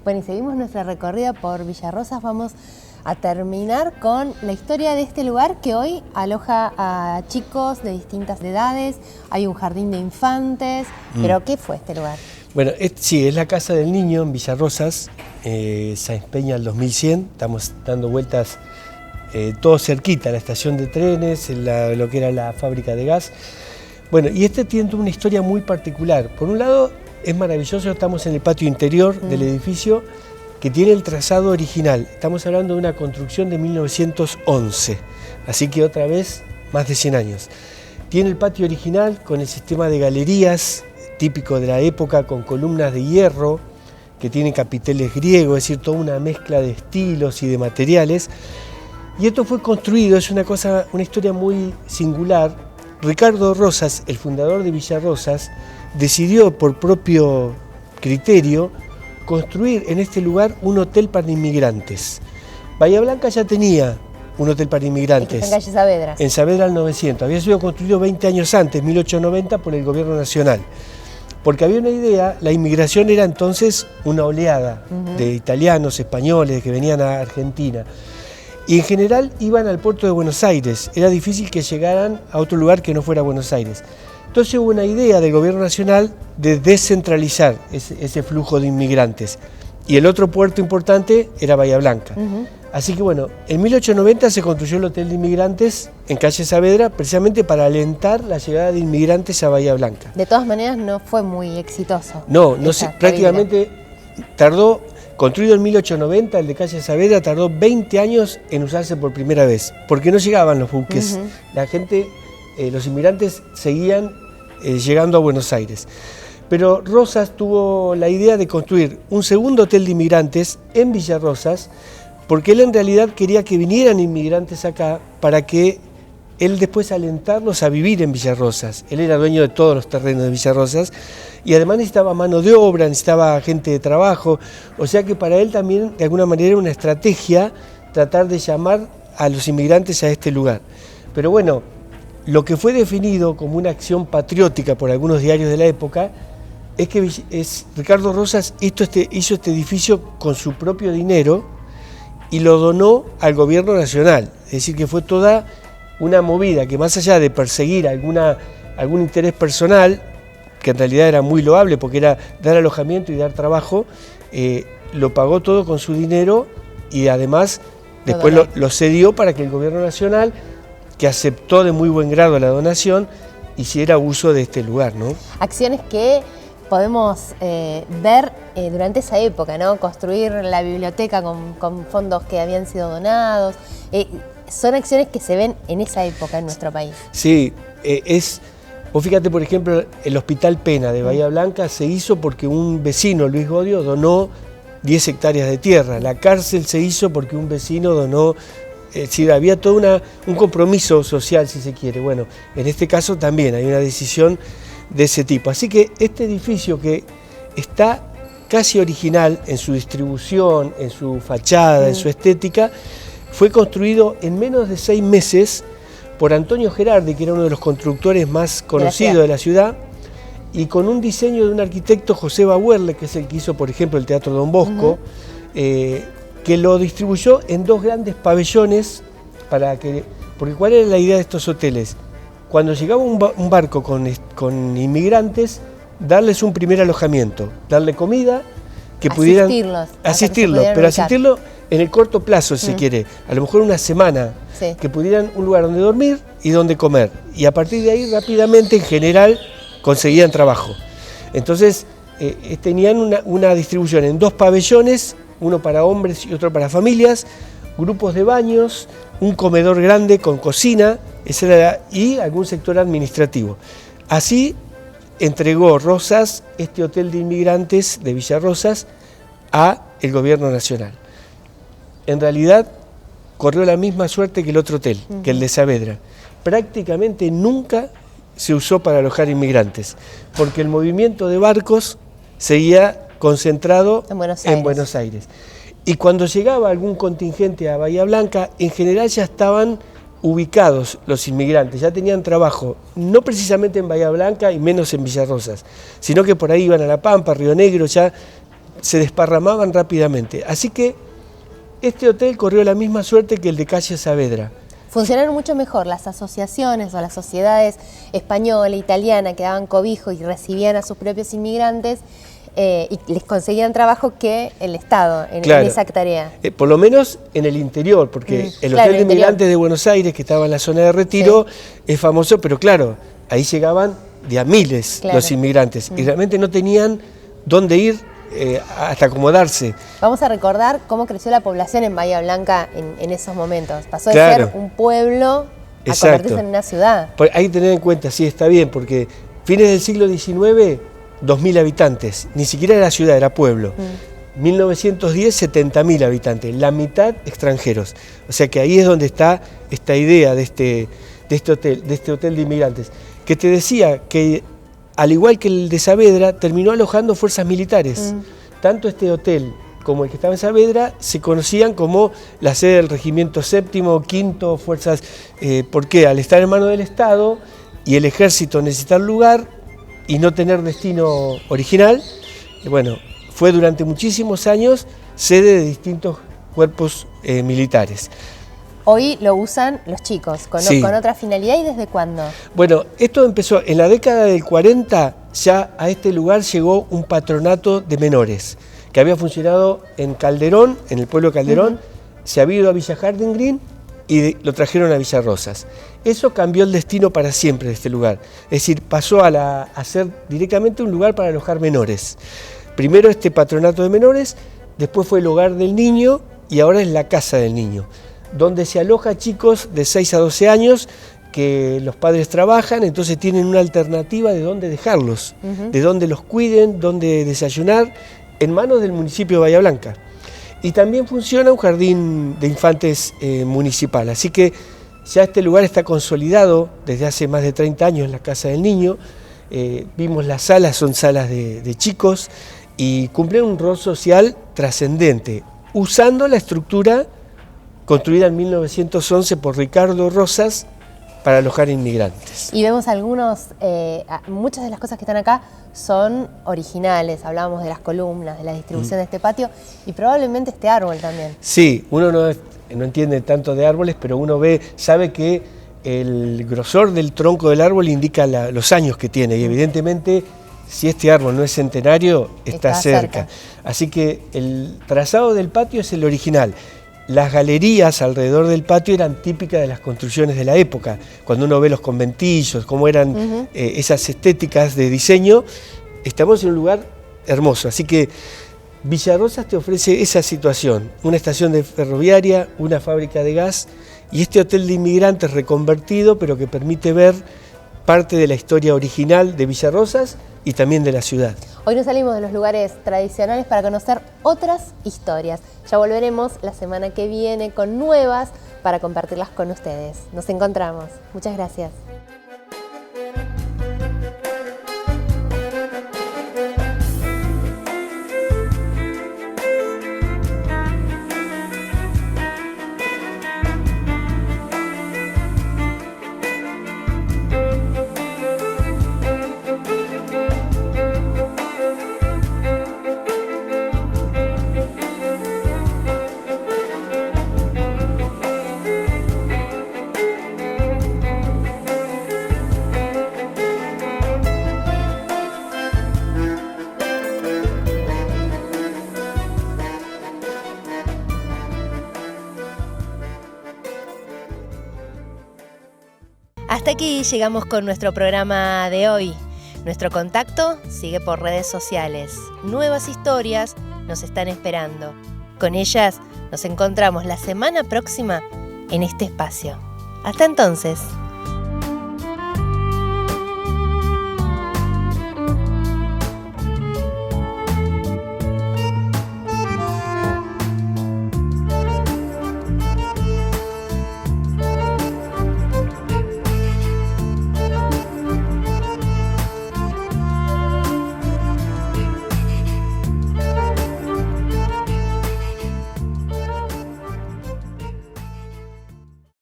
Bueno, y seguimos nuestra recorrida por Villa Rosas. Vamos a terminar con la historia de este lugar que hoy aloja a chicos de distintas edades. Hay un jardín de infantes. ¿Pero qué fue este lugar? Bueno, sí, es la Casa del Niño en Villa Rosas, Sáenz Peña al 2100. Estamos dando vueltas todo cerquita, la estación de trenes, lo que era la fábrica de gas. Bueno, y este tiene una historia muy particular. Por un lado, es maravilloso, estamos en el patio interior del edificio que tiene el trazado original. Estamos hablando de una construcción de 1911, así que otra vez más de 100 años. Tiene el patio original con el sistema de galerías típico de la época, con columnas de hierro que tienen capiteles griegos, es decir, toda una mezcla de estilos y de materiales. Y esto fue construido, es una historia muy singular. Ricardo Rosas, el fundador de Villa Rosas, decidió por propio criterio construir en este lugar un hotel para inmigrantes. Bahía Blanca ya tenía un hotel para inmigrantes. En calle Saavedra. En Saavedra al 900. Había sido construido 20 años antes, 1890, por el gobierno nacional. Porque había una idea, la inmigración era entonces una oleada de italianos, españoles que venían a Argentina. Y en general iban al puerto de Buenos Aires. Era difícil que llegaran a otro lugar que no fuera Buenos Aires. Entonces hubo una idea del gobierno nacional de descentralizar ese flujo de inmigrantes. Y el otro puerto importante era Bahía Blanca. Así que bueno, en 1890 se construyó el Hotel de Inmigrantes en calle Saavedra, precisamente para alentar la llegada de inmigrantes a Bahía Blanca. De todas maneras no fue muy exitoso. No prácticamente tardó, construido en 1890, el de calle Saavedra tardó 20 años en usarse por primera vez, porque no llegaban los buques. La gente, los inmigrantes seguían llegando a Buenos Aires. Pero Rosas tuvo la idea de construir un segundo hotel de inmigrantes en Villa Rosas, porque él en realidad quería que vinieran inmigrantes acá para que él después alentarlos a vivir en Villa Rosas. Él era dueño de todos los terrenos de Villa Rosas y además necesitaba mano de obra, necesitaba gente de trabajo, o sea que para él también de alguna manera era una estrategia tratar de llamar a los inmigrantes a este lugar. Pero bueno, lo que fue definido como una acción patriótica por algunos diarios de la época es que Ricardo Rosas hizo este edificio con su propio dinero y lo donó al gobierno nacional. Es decir, que fue toda una movida que más allá de perseguir algún interés personal, que en realidad era muy loable porque era dar alojamiento y dar trabajo, lo pagó todo con su dinero y además después lo cedió para que el gobierno nacional, que aceptó de muy buen grado la donación, hiciera uso de este lugar, ¿no? Acciones que podemos ver durante esa época, ¿no? Construir la biblioteca con fondos que habían sido donados. Son acciones que se ven en esa época en nuestro país. Sí, vos fíjate, por ejemplo, el Hospital Pena de Bahía Blanca se hizo porque un vecino, Luis Godio, donó 10 hectáreas de tierra. La cárcel se hizo porque un vecino donó. Había todo un compromiso social, si se quiere. Bueno, en este caso también hay una decisión de ese tipo. Así que este edificio, que está casi original en su distribución, en su fachada, en su estética, fue construido en menos de 6 meses por Antonio Gerardi, que era uno de los constructores más conocidos de la ciudad, y con un diseño de un arquitecto, José Bauerle, que es el que hizo, por ejemplo, el Teatro Don Bosco, que lo distribuyó en 2 grandes pabellones, porque ¿cuál era la idea de estos hoteles? Cuando llegaba un barco con inmigrantes, darles un primer alojamiento, darle comida, que pudieran asistirlo en el corto plazo, si se quiere, a lo mejor una semana, que pudieran un lugar donde dormir y donde comer. Y a partir de ahí rápidamente, en general, conseguían trabajo. Entonces, tenían una distribución en 2 pabellones, uno para hombres y otro para familias, grupos de baños, un comedor grande con cocina, y algún sector administrativo. Así entregó Rosas este hotel de inmigrantes de Villa Rosas a el gobierno nacional. En realidad corrió la misma suerte que el otro hotel, que el de Saavedra. Prácticamente nunca se usó para alojar inmigrantes, porque el movimiento de barcos seguía concentrado en Buenos Aires. Y cuando llegaba algún contingente a Bahía Blanca, en general ya estaban ubicados los inmigrantes, ya tenían trabajo, no precisamente en Bahía Blanca y menos en Villa Rosas, sino que por ahí iban a La Pampa, Río Negro, ya se desparramaban rápidamente. Así que este hotel corrió la misma suerte que el de calle Saavedra. Funcionaron mucho mejor las asociaciones o las sociedades española, italiana, que daban cobijo y recibían a sus propios inmigrantes y les conseguían trabajo que el Estado en esa tarea. Por lo menos en el interior, porque el Hotel de Inmigrantes de Buenos Aires, que estaba en la zona de Retiro, es famoso, pero claro, ahí llegaban de a miles los inmigrantes y realmente no tenían dónde ir hasta acomodarse. Vamos a recordar cómo creció la población en Bahía Blanca en esos momentos. Pasó de ser un pueblo a convertirse en una ciudad. Hay que tener en cuenta, sí, está bien, porque fines del siglo XIX, 2.000 habitantes, ni siquiera era ciudad, era pueblo. 1910, 70.000 habitantes, la mitad extranjeros. O sea que ahí es donde está esta idea de este hotel de inmigrantes, que te decía que al igual que el de Saavedra, terminó alojando fuerzas militares. Tanto este hotel como el que estaba en Saavedra se conocían como la sede del regimiento séptimo, quinto, fuerzas. ¿Por qué? Al estar en manos del Estado y el ejército necesitar lugar y no tener destino original, bueno, fue durante muchísimos años sede de distintos cuerpos militares. Hoy lo usan los chicos, con otra finalidad. ¿Y desde cuándo? Bueno, esto empezó en la década del 40, ya a este lugar llegó un patronato de menores, que había funcionado en Calderón, en el pueblo de Calderón, se había ido a Villa Harding Green y lo trajeron a Villa Rosas. Eso cambió el destino para siempre de este lugar, es decir, pasó a ser directamente un lugar para alojar menores. Primero este patronato de menores, después fue el hogar del niño y ahora es la casa del niño, donde se aloja chicos de 6 a 12 años que los padres trabajan, entonces tienen una alternativa de dónde dejarlos, de dónde los cuiden, dónde desayunar, en manos del municipio de Bahía Blanca. Y también funciona un jardín de infantes municipal, así que ya este lugar está consolidado desde hace más de 30 años en la Casa del Niño. Vimos las salas, son salas de chicos y cumplen un rol social trascendente, usando la estructura construida en 1911 por Ricardo Rosas para alojar inmigrantes. Y vemos muchas de las cosas que están acá son originales. Hablábamos de las columnas, de la distribución de este patio y probablemente este árbol también. Sí, uno no entiende tanto de árboles, pero uno sabe que el grosor del tronco del árbol indica los años que tiene y evidentemente si este árbol no es centenario, está cerca. Así que el trazado del patio es el original. Las galerías alrededor del patio eran típicas de las construcciones de la época. Cuando uno ve los conventillos, cómo eran esas estéticas de diseño, estamos en un lugar hermoso. Así que Villa Rosas te ofrece esa situación, una estación de ferroviaria, una fábrica de gas y este hotel de inmigrantes reconvertido, pero que permite ver parte de la historia original de Villa Rosas y también de la ciudad. Hoy nos salimos de los lugares tradicionales para conocer otras historias. Ya volveremos la semana que viene con nuevas para compartirlas con ustedes. Nos encontramos. Muchas gracias. Hasta aquí llegamos con nuestro programa de hoy. Nuestro contacto sigue por redes sociales. Nuevas historias nos están esperando. Con ellas nos encontramos la semana próxima en este espacio. Hasta entonces.